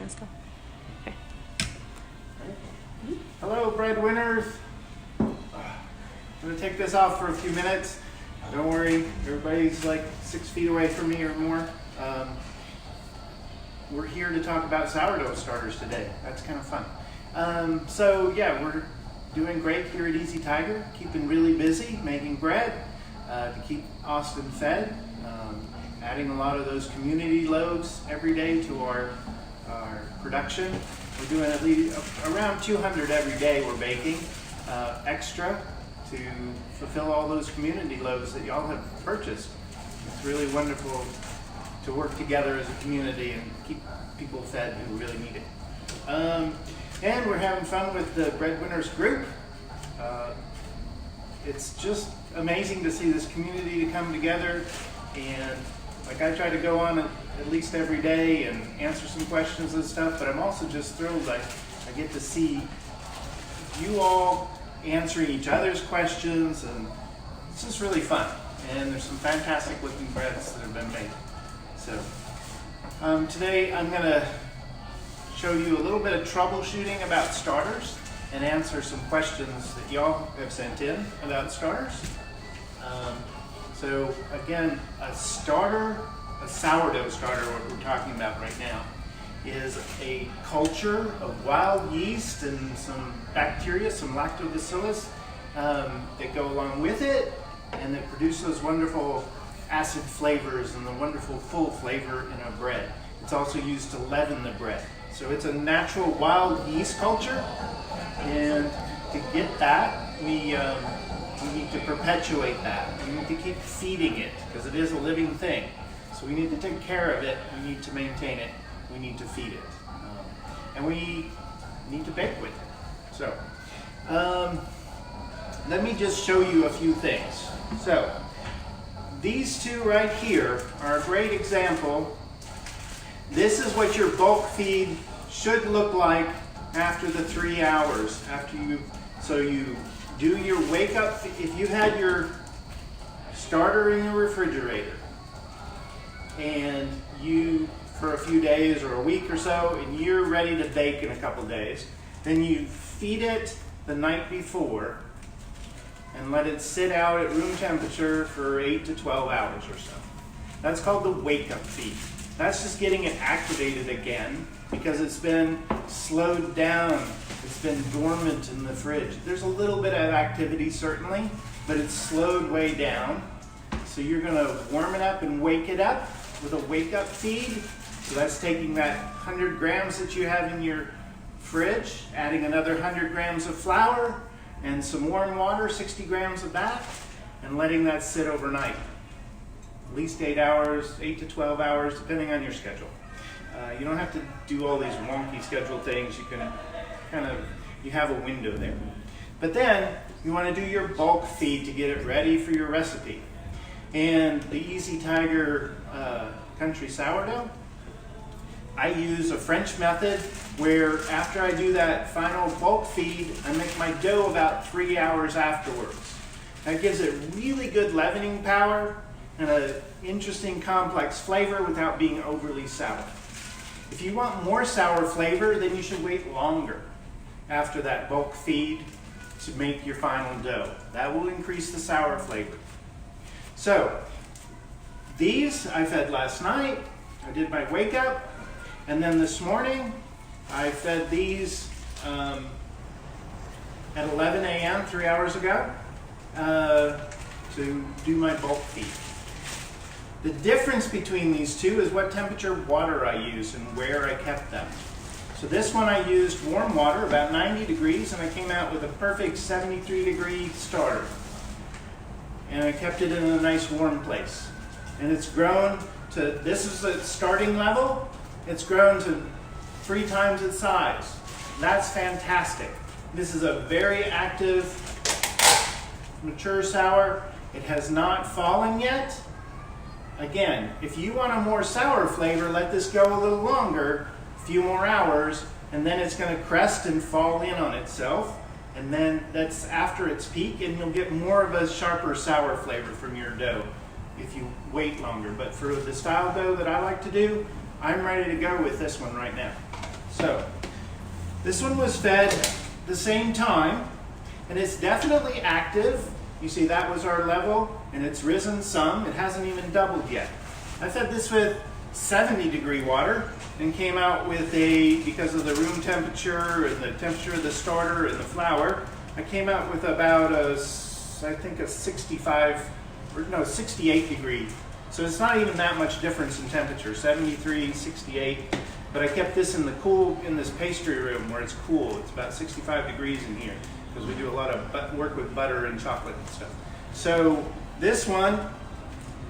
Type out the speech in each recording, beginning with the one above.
and stuff. Okay. Hello, breadwinners. I'm gonna take this off for a few minutes. Don't worry, everybody's like 6 feet away from me or more. We're here to talk about sourdough starters today. That's kind of fun. So yeah, we're doing great here at Easy Tiger, keeping really busy, making bread to keep Austin fed, adding a lot of those community loaves every day to our production. We're doing at least around 200 every day we're baking extra to fulfill all those community loaves that y'all have purchased. It's really wonderful to work together as a community and keep people fed who really need it. And we're having fun with the Breadwinners group. It's just amazing to see this community to come together, and like I try to go on at least every day and answer some questions and stuff, but I'm also just thrilled I get to see you all answering each other's questions, and it's just really fun. And there's some fantastic looking breads that have been made. So today I'm going to show you a little bit of troubleshooting about starters and answer some questions that y'all have sent in about starters. So again, a sourdough starter, what we're talking about right now, is a culture of wild yeast and some bacteria, some lactobacillus that go along with it and that produce those wonderful acid flavors and the wonderful full flavor in a bread. It's also used to leaven the bread. So it's a natural wild yeast culture, and to get that, we need to perpetuate that. We need to keep feeding it because it is a living thing. So we need to take care of it, we need to maintain it, we need to feed it. And we need to bake with it. So let me just show you a few things. So these two right here are a great example. This is what your bulk feed should look like after the 3 hours. So you do your wake up. If you had your starter in your refrigerator and you, for a few days or a week or so, and you're ready to bake in a couple days, then you feed it the night before and let it sit out at room temperature for 8 to 12 hours or so. That's called the wake-up feed. That's just getting it activated again because it's been slowed down. It's been dormant in the fridge. There's a little bit of activity certainly, but it's slowed way down. So you're gonna warm it up and wake it up with a wake-up feed. So that's taking that 100 grams that you have in your fridge, adding another 100 grams of flour, and some warm water, 60 grams of that, and letting that sit overnight. At least 8 hours, 8 to 12 hours, depending on your schedule. You don't have to do all these wonky schedule things. You can you have a window there. But then you want to do your bulk feed to get it ready for your recipe. And the Easy Tiger country sourdough, I use a French method where after I do that final bulk feed, I make my dough about 3 hours afterwards. That gives it really good leavening power and an interesting complex flavor without being overly sour. If you want more sour flavor, then you should wait longer after that bulk feed to make your final dough. That will increase the sour flavor. So these I fed last night. I did my wake up. And then this morning, I fed these at 11 a.m., 3 hours ago, to do my bulk feed. The difference between these two is what temperature water I use and where I kept them. So this one I used warm water, about 90 degrees, and I came out with a perfect 73-degree starter. And I kept it in a nice warm place. And it's grown to, this is the starting level, it's grown to 3 times its size. That's fantastic. This is a very active, mature sour. It has not fallen yet. Again, if you want a more sour flavor, let this go a little longer, a few more hours, and then it's going to crest and fall in on itself. And then that's after its peak, and you'll get more of a sharper sour flavor from your dough if you wait longer. But for the style dough that I like to do, I'm ready to go with this one right now. So this one was fed the same time, and it's definitely active. You see that was our level, and it's risen some. It hasn't even doubled yet. I fed this with 70-degree water and came out with because of the room temperature and the temperature of the starter and the flour, I came out with about I think a 68 degree. So it's not even that much difference in temperature, 73, 68. But I kept this in this pastry room where it's cool. It's about 65 degrees in here because we do a lot of work with butter and chocolate and stuff. So this one,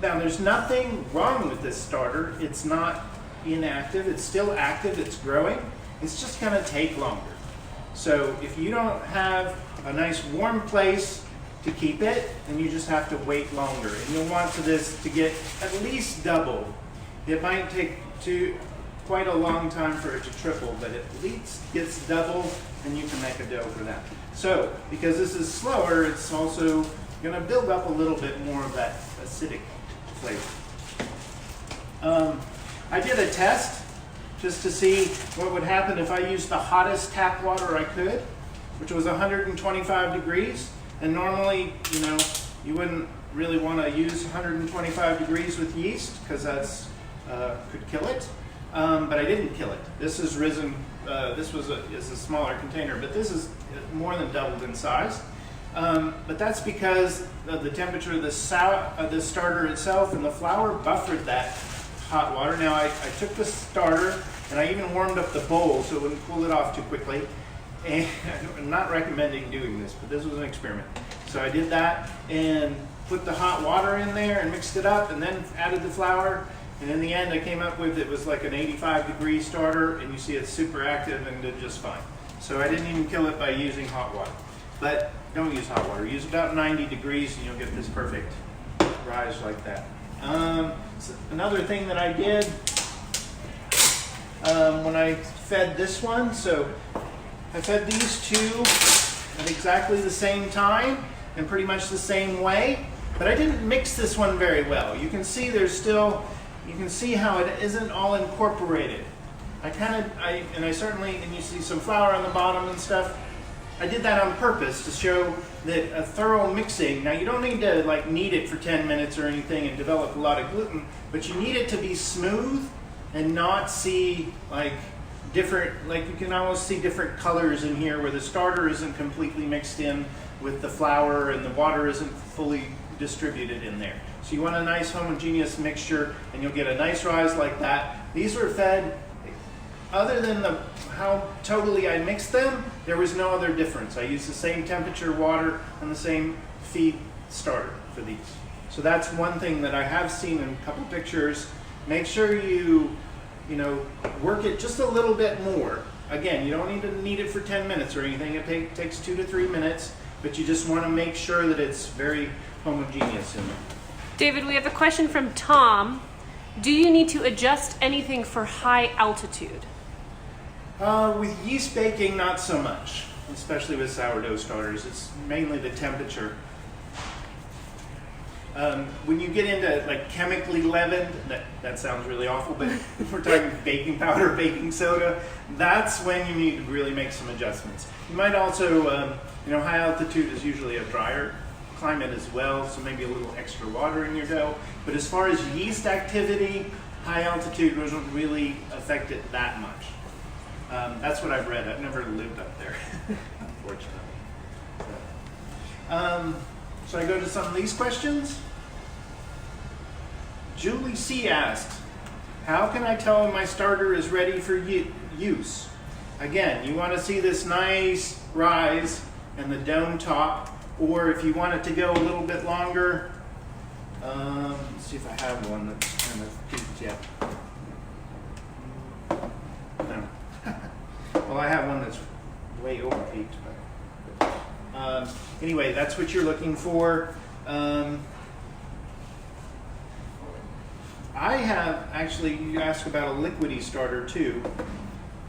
now there's nothing wrong with this starter. It's not inactive. It's still active. It's growing. It's just going to take longer. So if you don't have a nice warm place to keep it, then you just have to wait longer. And you'll want this to get at least double. It might take quite a long time for it to triple, but at least gets double, and you can make a dough for that. So because this is slower, it's also going to build up a little bit more of that acidic flavor. I did a test just to see what would happen if I used the hottest tap water I could, which was 125 degrees. And normally, you wouldn't really want to use 125 degrees with yeast because that's could kill it. But I didn't kill it. This is risen. This is a smaller container, but this is more than doubled in size. But that's because of the temperature of the starter itself, and the flour buffered that hot water. Now I took the starter and I even warmed up the bowl so it wouldn't cool it off too quickly. And I'm not recommending doing this, but this was an experiment. So I did that and put the hot water in there and mixed it up and then added the flour. And in the end I came up with, it was like an 85-degree starter, and you see it's super active and did just fine. So I didn't even kill it by using hot water. But don't use hot water. Use about 90 degrees and you'll get this perfect rise like that. So another thing that I did when I fed this one, so I fed these two at exactly the same time and pretty much the same way, but I didn't mix this one very well. You can see you can see how it isn't all incorporated. And you see some flour on the bottom and stuff. I did that on purpose to show that a thorough mixing, now you don't need to knead it for 10 minutes or anything and develop a lot of gluten, but you need it to be smooth and not see different, you can almost see different colors in here where the starter isn't completely mixed in with the flour and the water isn't fully distributed in there. So you want a nice homogeneous mixture and you'll get a nice rise like that. These were fed, other than how totally I mixed them, there was no other difference. I used the same temperature water and the same feed starter for these. So that's one thing that I have seen in a couple pictures. Make sure you work it just a little bit more. Again, you don't need to knead it for 10 minutes or anything. It takes 2 to 3 minutes, but you just want to make sure that it's very homogeneous in there. David, we have a question from Tom. Do you need to adjust anything for high altitude? With yeast baking, not so much, especially with sourdough starters. It's mainly the temperature. When you get into chemically leavened, that sounds really awful, but if we're talking baking powder, baking soda, that's when you need to really make some adjustments. You might also, high altitude is usually a drier climate as well, so maybe a little extra water in your dough. But as far as yeast activity, high altitude doesn't really affect it that much. That's what I've read. I've never lived up there, unfortunately. So I go to some of these questions. Julie C. asked, how can I tell when my starter is ready for use? Again, you want to see this nice rise and the dome top, or if you want it to go a little bit longer, let's see if I have one that's kind of peaked yet. No. Well, I have one that's way over peaked, but anyway, that's what you're looking for. I have actually, you asked about a liquidy starter too.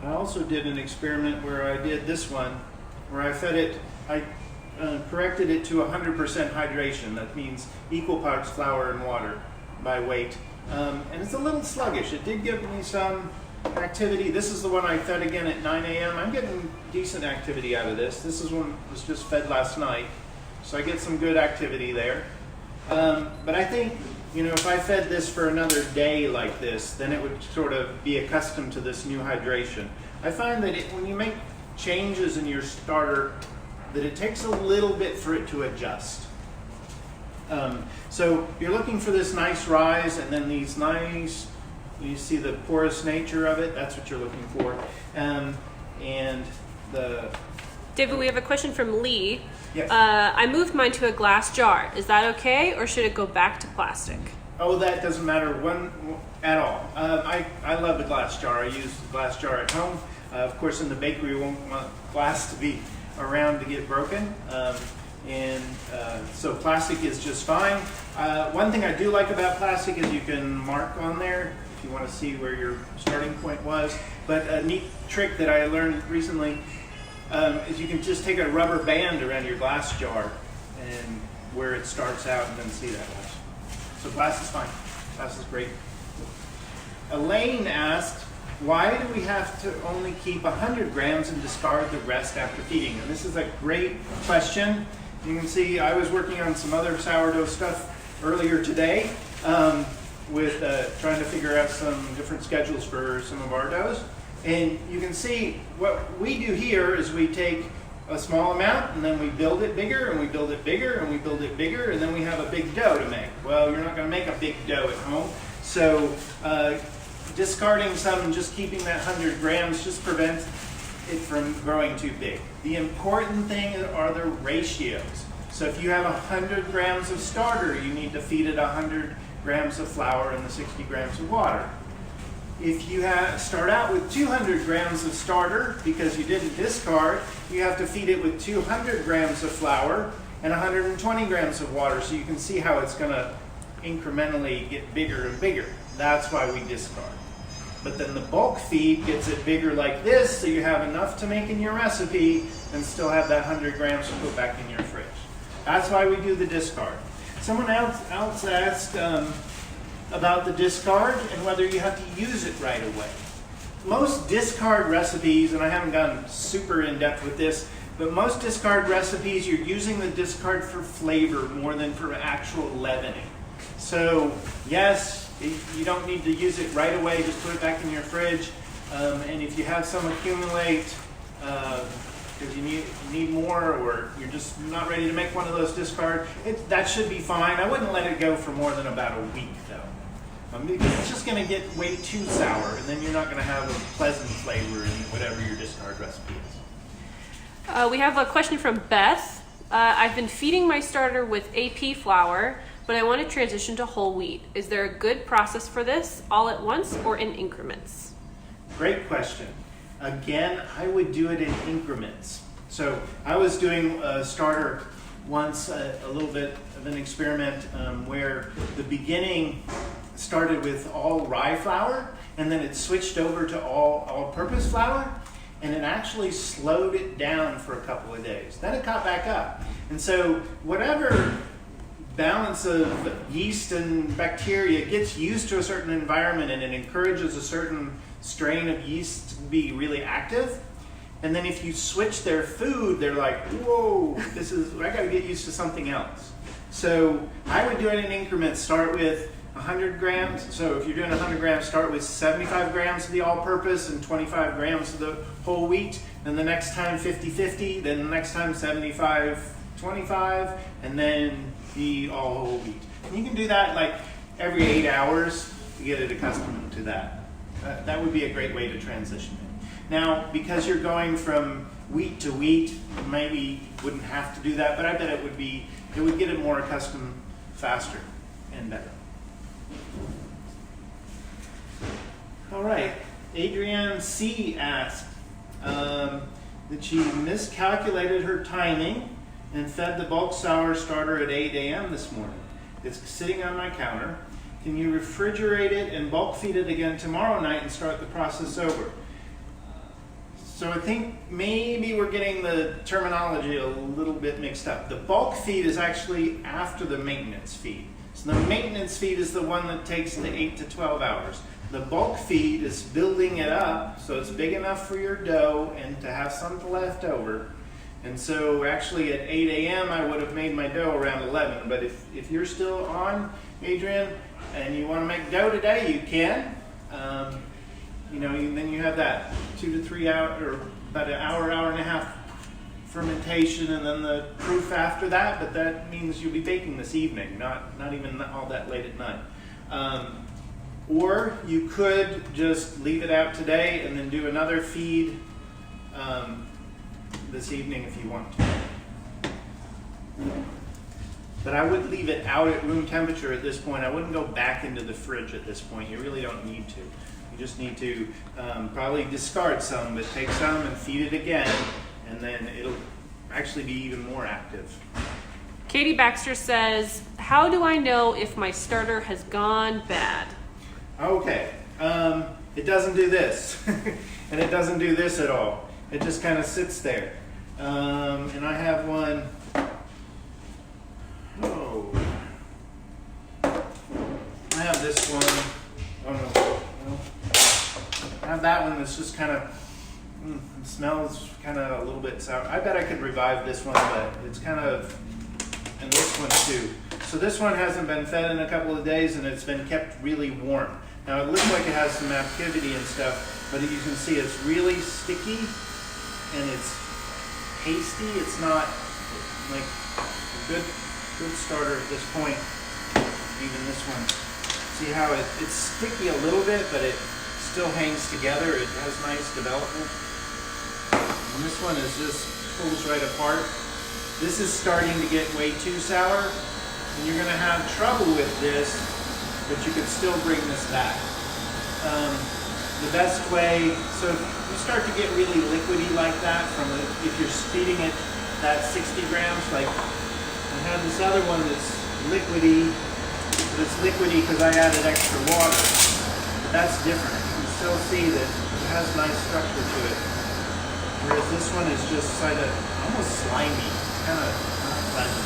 I also did an experiment where I did this one, where I fed it, I corrected it to 100% hydration. That means equal parts flour and water by weight. And it's a little sluggish. It did give me some activity. This is the one I fed again at 9 a.m. I'm getting decent activity out of this. This is one that was just fed last night. So I get some good activity there. But I think, you know, if I fed this for another day like this, then it would sort of be accustomed to this new hydration. I find that when you make changes in your starter, that it takes a little bit for it to adjust. So you're looking for this nice rise and then these nice, you see the porous nature of it, that's what you're looking for. David, we have a question from Lee. Yes. I moved mine to a glass jar. Is that okay, or should it go back to plastic? Oh, that doesn't matter at all. I love the glass jar. I use the glass jar at home. Of course, in the bakery, we won't want glass to be around to get broken. So plastic is just fine. One thing I do like about plastic is you can mark on there if you want to see where your starting point was. But a neat trick that I learned recently is you can just take a rubber band around your glass jar and where it starts out and then see that. So glass is fine. Glass is great. Elaine asked, why do we have to only keep 100 grams and discard the rest after feeding? And this is a great question. You can see I was working on some other sourdough stuff earlier today with trying to figure out some different schedules for some of our doughs. And you can see what we do here is we take a small amount and then we build it bigger and we build it bigger and we build it bigger and then we have a big dough to make. Well, you're not going to make a big dough at home. So discarding some and just keeping that 100 grams just prevents it from growing too big. The important thing are the ratios. So if you have 100 grams of starter, you need to feed it 100 grams of flour and the 60 grams of water. If you start out with 200 grams of starter, because you didn't discard, you have to feed it with 200 grams of flour and 120 grams of water, so you can see how it's going to incrementally get bigger and bigger. That's why we discard. But then the bulk feed gets it bigger like this, so you have enough to make in your recipe and still have that 100 grams to put back in your fridge. That's why we do the discard. Someone else asked about the discard and whether you have to use it right away. Most discard recipes, and I haven't gone super in depth with this, but most discard recipes you're using the discard for flavor more than for actual leavening. So yes, you don't need to use it right away, just put it back in your fridge. And if you have some accumulate, because you need more, or you're just not ready to make one of those discard, that should be fine. I wouldn't let it go for more than about a week though. Because it's just going to get way too sour, and then you're not going to have a pleasant flavor in whatever your discard recipe is. We have a question from Beth. I've been feeding my starter with AP flour, but I want to transition to whole wheat. Is there a good process for this, all at once or in increments? Great question. Again, I would do it in increments. So I was doing a starter once, a little bit of an experiment where the beginning started with all rye flour, and then it switched over to all-purpose flour, and it actually slowed it down for a couple of days. Then it caught back up. And so whatever balance of yeast and bacteria gets used to a certain environment and it encourages a certain strain of yeast to be really active, and then if you switch their food, they're like, whoa, I gotta get used to something else. So I would do it in increments. Start with 100 grams. So if you're doing 100 grams, start with 75 grams of the all-purpose and 25 grams of the whole wheat. Then the next time 50-50, then the next time 75-25, and then the all whole wheat. And you can do that like every 8 hours to get it accustomed to that. That would be a great way to transition it. Now, because you're going from wheat to wheat, you maybe wouldn't have to do that, but I bet it would get it more accustomed faster and better. All right, Adrienne C. asked that she miscalculated her timing and fed the bulk sour starter at 8 a.m. this morning. It's sitting on my counter. Can you refrigerate it and bulk feed it again tomorrow night and start the process over? So I think maybe we're getting the terminology a little bit mixed up. The bulk feed is actually after the maintenance feed. So the maintenance feed is the one that takes the 8 to 12 hours. The bulk feed is building it up so it's big enough for your dough and to have something left over. And so actually at 8 a.m. I would have made my dough around 11. But if you're still on, Adrian, and you want to make dough today, you can. Then you have that 2 to 3 hour, or about an hour, hour and a half fermentation, and then the proof after that. But that means you'll be baking this evening, not even all that late at night. Or you could just leave it out today and then do another feed this evening if you want to. But I would leave it out at room temperature at this point. I wouldn't go back into the fridge at this point. You really don't need to. You just need to probably discard some, but take some and feed it again, and then it'll actually be even more active. Katie Baxter says, how do I know if my starter has gone bad? Okay, it doesn't do this, and it doesn't do this at all. It just kind of sits there. And I have one. Oh, I have this one. Oh no, I have that one that's just kind of smells kind of a little bit sour. I bet I could revive this one, but it's kind of, and this one too. So this one hasn't been fed in a couple of days, and it's been kept really warm. Now it looks like it has some activity and stuff, but you can see it's really sticky and it's pasty. It's not like a good starter at this point. Even this one. See how it's sticky a little bit, but it still hangs together. It has nice development. And this one is just pulls right apart. This is starting to get way too sour, and you're going to have trouble with this, but you can still bring this back. The best way, so if you start to get really liquidy like that, if you're feeding it that 60 grams, like I have this other one that's liquidy, but it's liquidy because I added extra water. But that's different. You still see that it has nice structure to it. Whereas this one is just kind of almost slimy, kind of not pleasant.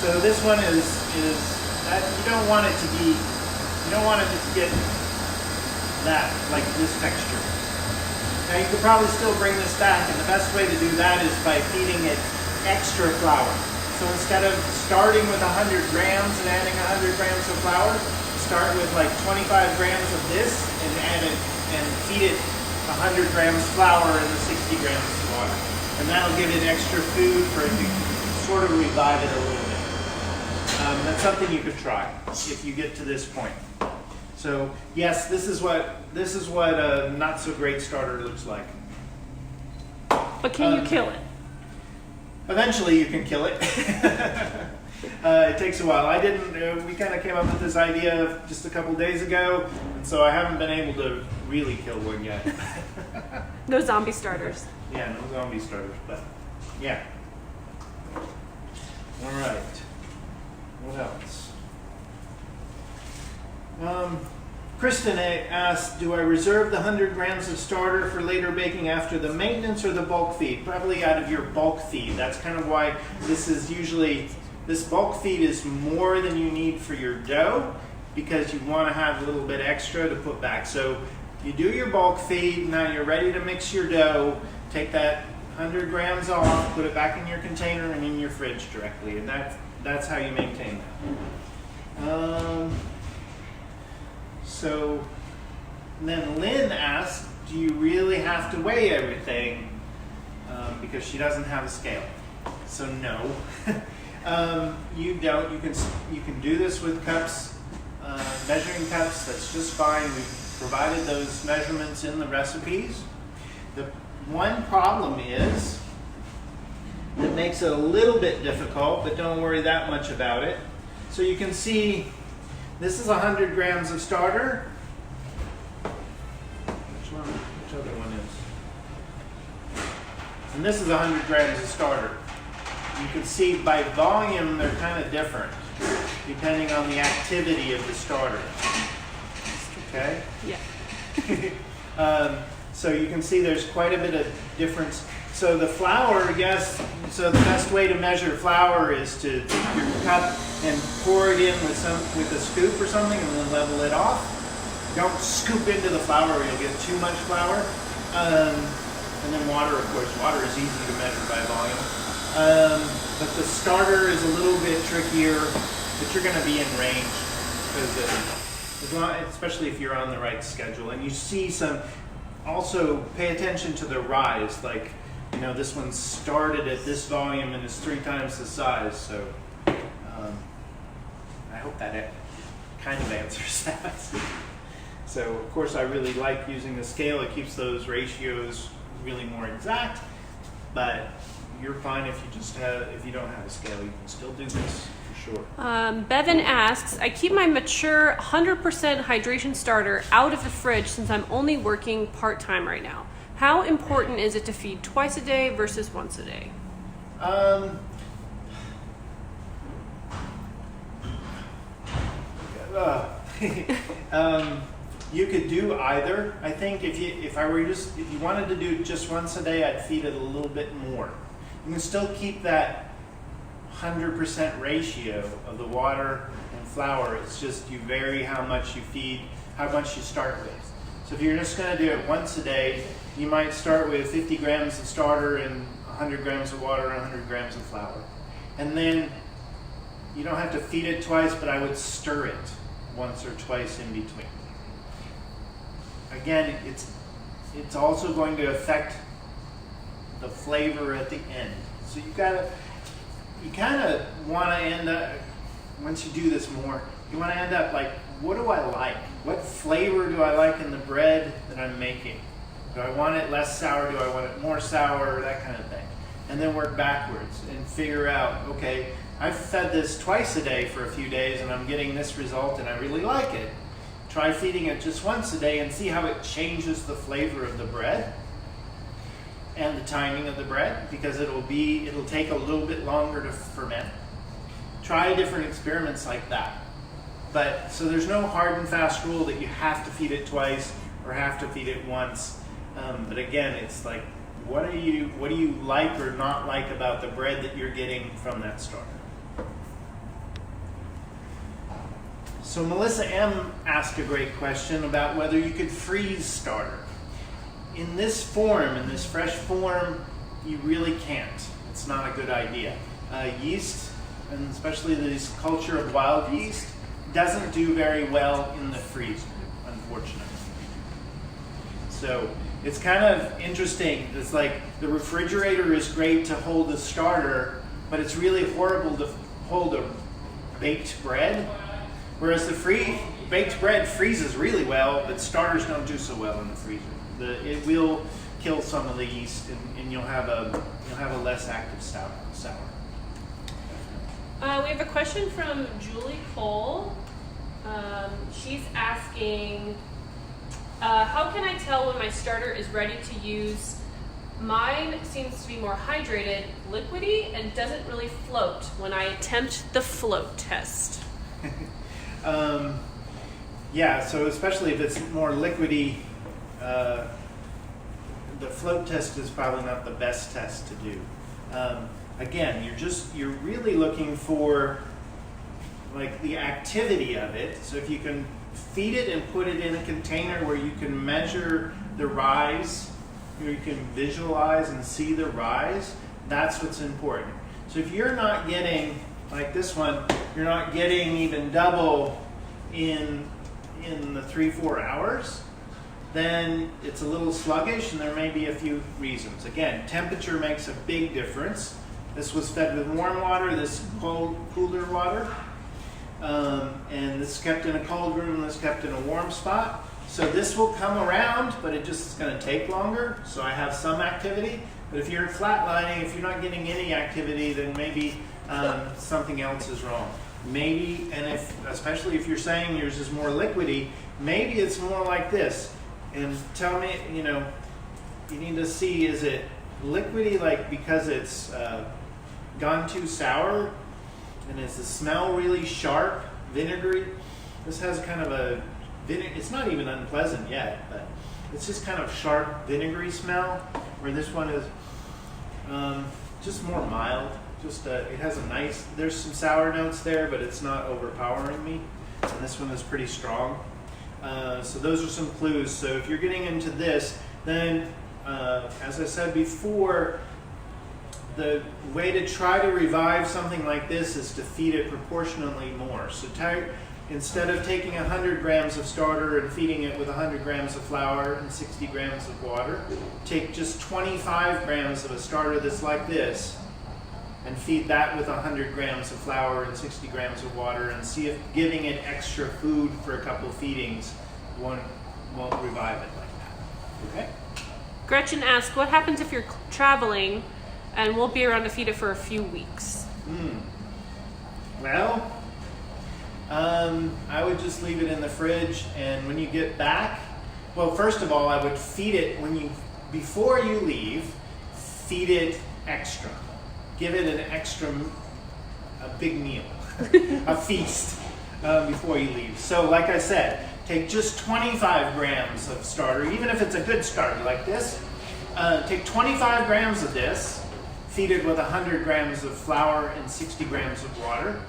So this one is that you don't want it to get that, like this texture. Now you could probably still bring this back, and the best way to do that is by feeding it extra flour. So instead of starting with 100 grams and adding 100 grams of flour, start with like 25 grams of this and add it and feed it 100 grams flour and the 60 grams of water. And that'll give it extra food for it to sort of revive it a little bit. That's something you could try if you get to this point. So yes, this is what a not so great starter looks like. But can you kill it? Eventually you can kill it. It takes a while. I didn't, we kind of came up with this idea just a couple days ago, and so I haven't been able to really kill one yet. No zombie starters. Yeah, no zombie starters, but yeah. All right. What else? Kristen asked, do I reserve the 100 grams of starter for later baking after the maintenance or the bulk feed? Probably out of your bulk feed. That's kind of why this bulk feed is more than you need for your dough, because you want to have a little bit extra to put back. So you do your bulk feed, now you're ready to mix your dough, take that 100 grams off, put it back in your container and in your fridge directly, and that's how you maintain that. So then Lynn asked, do you really have to weigh everything? Because she doesn't have a scale. So no, you don't. You can do this with cups, measuring cups. That's just fine. We've provided those measurements in the recipes. The one problem is that makes it a little bit difficult, but don't worry that much about it. So you can see this is 100 grams of starter. Which other one is? And this is 100 grams of starter. You can see by volume they're kind of different depending on the activity of the starter. Okay? Yeah. So you can see there's quite a bit of difference. So the flour, yes, so the best way to measure flour is to take your cup and pour it in with a scoop or something and then level it off. Don't scoop into the flour or you'll get too much flour. And then water, of course. Water is easy to measure by volume. But the starter is a little bit trickier, but you're going to be in range, because especially if you're on the right schedule. And you see some, also pay attention to the rise. Like, you know, this one started at this volume and is 3 times the size. So I hope that kind of answers that. So of course I really like using the scale. It keeps those ratios really more exact, but you're fine if you don't have a scale. You can still do this for sure. Bevan asks, I keep my mature 100% hydration starter out of the fridge since I'm only working part-time right now. How important is it to feed twice a day versus once a day? You could do either. I think if you wanted to do just once a day, I'd feed it a little bit more. You can still keep that 100% ratio of the water and flour. It's just you vary how much you feed, how much you start with. So if you're just going to do it once a day, you might start with 50 grams of starter and 100 grams of water and 100 grams of flour. And then you don't have to feed it twice, but I would stir it once or twice in between. Again, it's also going to affect the flavor at the end. So you kind of want to end up, once you do this more, you want to end up like, what do I like? What flavor do I like in the bread that I'm making? Do I want it less sour? Do I want it more sour? That kind of thing. And then work backwards and figure out, okay, I've fed this twice a day for a few days and I'm getting this result and I really like it. Try feeding it just once a day and see how it changes the flavor of the bread and the timing of the bread, because it'll take a little bit longer to ferment. Try different experiments like that. But so there's no hard and fast rule that you have to feed it twice or have to feed it once. But again, it's like, what do you like or not like about the bread that you're getting from that starter? So Melissa M. asked a great question about whether you could freeze starter. In this form, in this fresh form, you really can't. It's not a good idea. Yeast, and especially this culture of wild yeast, doesn't do very well in the freezer, unfortunately. So it's kind of interesting. It's like the refrigerator is great to hold the starter, but it's really horrible to hold a baked bread. Whereas the baked bread freezes really well, but starters don't do so well in the freezer. It will kill some of the yeast, and you'll have a less active sour. We have a question from Julie Cole. She's asking, how can I tell when my starter is ready to use? Mine seems to be more hydrated, liquidy, and doesn't really float when I attempt the float test. Yeah, so especially if it's more liquidy, the float test is probably not the best test to do. Again, you're really looking for like the activity of it. So if you can feed it and put it in a container where you can measure the rise, where you can visualize and see the rise, that's what's important. So if you're not getting, like this one, you're not getting even double in the 3-4 hours, then it's a little sluggish, and there may be a few reasons. Again, temperature makes a big difference. This was fed with warm water, this cooler water, and this is kept in a cold room, and this is kept in a warm spot. So this will come around, but it just is going to take longer. So I have some activity, but if you're flatlining, if you're not getting any activity, then maybe something else is wrong. Maybe, and especially if you're saying yours is more liquidy, maybe it's more like this. And tell me, you need to see, is it liquidy like because it's gone too sour? And is the smell really sharp, vinegary? This has kind of a it's not even unpleasant yet, but it's just kind of sharp, vinegary smell, where this one is just more mild. It has there's some sour notes there, but it's not overpowering me. And this one is pretty strong. So those are some clues. So if you're getting into this, then as I said before, the way to try to revive something like this is to feed it proportionately more. So instead of taking 100 grams of starter and feeding it with 100 grams of flour and 60 grams of water, take just 25 grams of a starter that's like this and feed that with 100 grams of flour and 60 grams of water, and see if giving it extra food for a couple feedings won't revive it like that. Okay? Gretchen asked, what happens if you're traveling and won't be around to feed it for a few weeks? Well, I would just leave it in the fridge, and when you get back, well, first of all, I would feed it before you leave, feed it extra. Give it an extra, a big meal, a feast before you leave. So like I said, take just 25 grams of starter, even if it's a good starter like this. Take 25 grams of this, feed it with 100 grams of flour and 60 grams of water,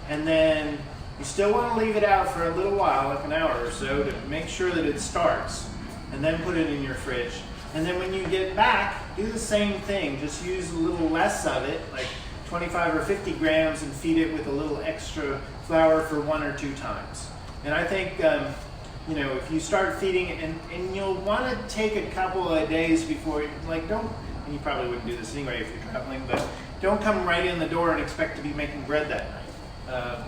and then you still want to leave it out for a little while, like an hour or so, to make sure that it starts, and then put it in your fridge. And then when you get back, do the same thing. Just use a little less of it, like 25 or 50 grams, and feed it with a little extra flour for 1 or 2 times. And I think, if you start feeding it, and you'll want to take a couple of days before, and you probably wouldn't do this anyway if you're traveling, but don't come right in the door and expect to be making bread that night.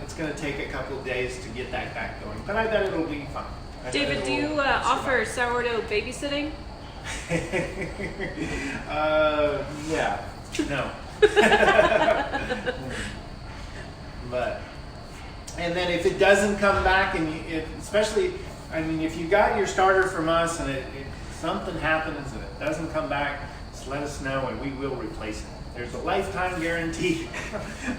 It's going to take a couple of days to get that back going, but I bet it'll be fine. David, do you offer sourdough babysitting? Yeah, no. And then if it doesn't come back, especially, if you got your starter from us and something happens and it doesn't come back, just let us know and we will replace it. There's a lifetime guarantee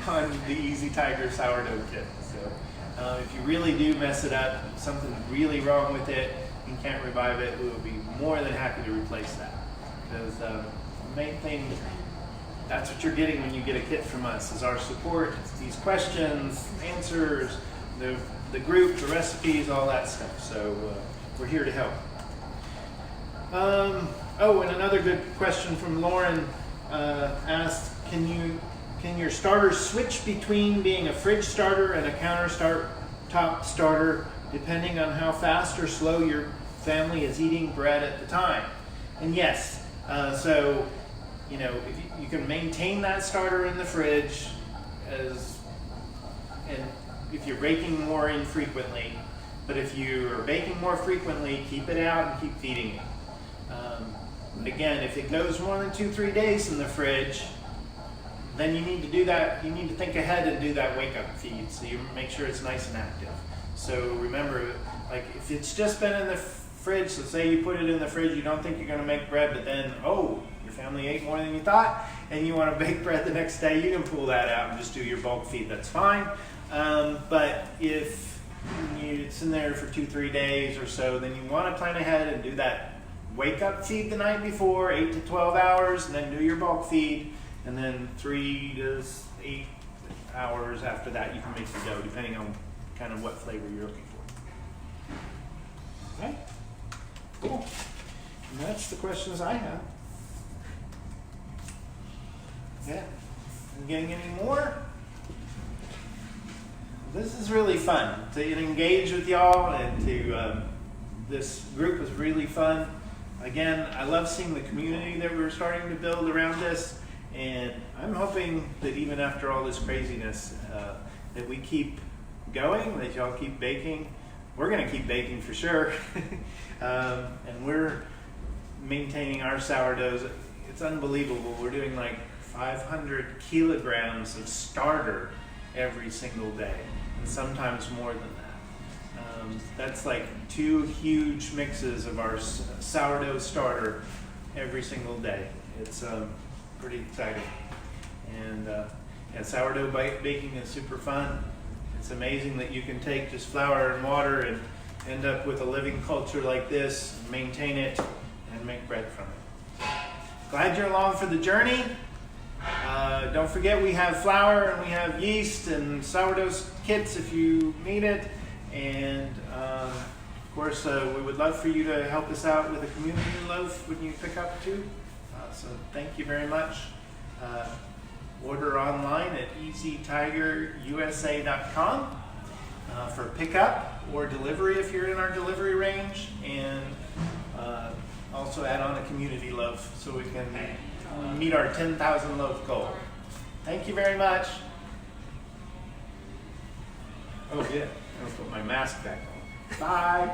on the Easy Tiger sourdough kit. So if you really do mess it up, something's really wrong with it, you can't revive it, we will be more than happy to replace that. Because the main thing, that's what you're getting when you get a kit from us, is our support. It's these questions, answers, the group, the recipes, all that stuff. So we're here to help. And another good question from Lauren asked, can your starter switch between being a fridge starter and a countertop starter depending on how fast or slow your family is eating bread at the time? And yes, if you can maintain that starter in the fridge, and if you're baking more infrequently, but if you are baking more frequently, keep it out and keep feeding it. Again, if it goes more than 2-3 days in the fridge, then you need to do that. You need to think ahead and do that wake-up feed, so you make sure it's nice and active. So remember, if it's just been in the fridge, so say you put it in the fridge, you don't think you're going to make bread, but then, your family ate more than you thought, and you want to bake bread the next day, you can pull that out and just do your bulk feed. That's fine. But if it's in there for 2-3 days or so, then you want to plan ahead and do that wake-up feed the night before, 8 to 12 hours, and then do your bulk feed, and then 3 to 8 hours after that you can make your dough, depending on kind of what flavor you're looking for. Okay, cool. And that's the questions I have. Yeah, you getting any more? This is really fun to engage with y'all, and this group was really fun. Again, I love seeing the community that we're starting to build around this, and I'm hoping that even after all this craziness, that we keep going, that y'all keep baking. We're going to keep baking for sure, and we're maintaining our sourdoughs. It's unbelievable. We're doing 500 kilograms of starter every single day, and sometimes more than that. That's 2 huge mixes of our sourdough starter every single day. It's pretty exciting. And sourdough baking is super fun. It's amazing that you can take just flour and water and end up with a living culture like this, maintain it, and make bread from it. Glad you're along for the journey. Don't forget, we have flour and we have yeast and sourdough kits if you need it. And Of course, we would love for you to help us out with a community loaf when you pick up too. So thank you very much. Order online at easytigerusa.com for pickup or delivery if you're in our delivery range, and also add on a community loaf so we can meet our 10,000 loaf goal. Thank you very much. Oh yeah, I'll put my mask back on. Bye.